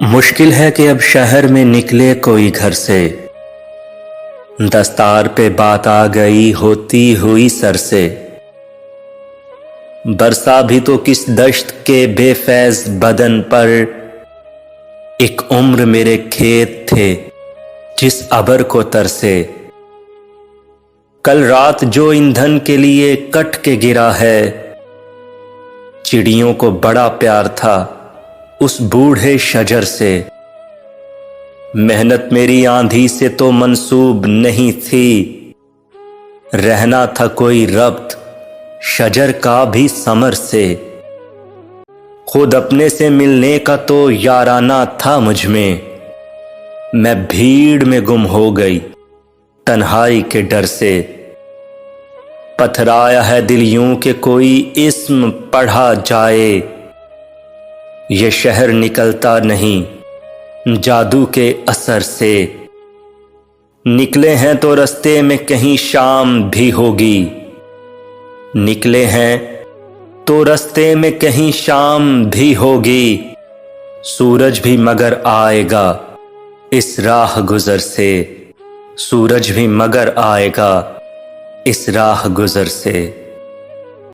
مشکل ہے کہ اب شہر میں نکلے کوئی گھر سے، دستار پہ بات آ گئی ہوتی ہوئی سر سے۔ برسا بھی تو کس دشت کے بے فیض بدن پر، ایک عمر میرے کھیت تھے جس ابر کو ترسے۔ کل رات جو ایندھن کے لیے کٹ کے گرا ہے، چڑیوں کو بڑا پیار تھا اس بوڑھے شجر سے۔ محنت میری آندھی سے تو منسوب نہیں تھی، رہنا تھا کوئی ربط شجر کا بھی ثمر سے۔ خود اپنے سے ملنے کا تو یارانہ تھا مجھ میں بھیڑ میں گم ہو گئی تنہائی کے ڈر سے۔ پتھرایا ہے دل یوں کہ کوئی اسم پڑھا جائے، یہ شہر نکلتا نہیں جادو کے اثر سے۔ نکلے ہیں تو رستے میں کہیں شام بھی ہوگی، نکلے ہیں تو رستے میں کہیں شام بھی ہوگی، سورج بھی مگر آئے گا اس راہ گزر سے، سورج بھی مگر آئے گا اس راہ گزر سے۔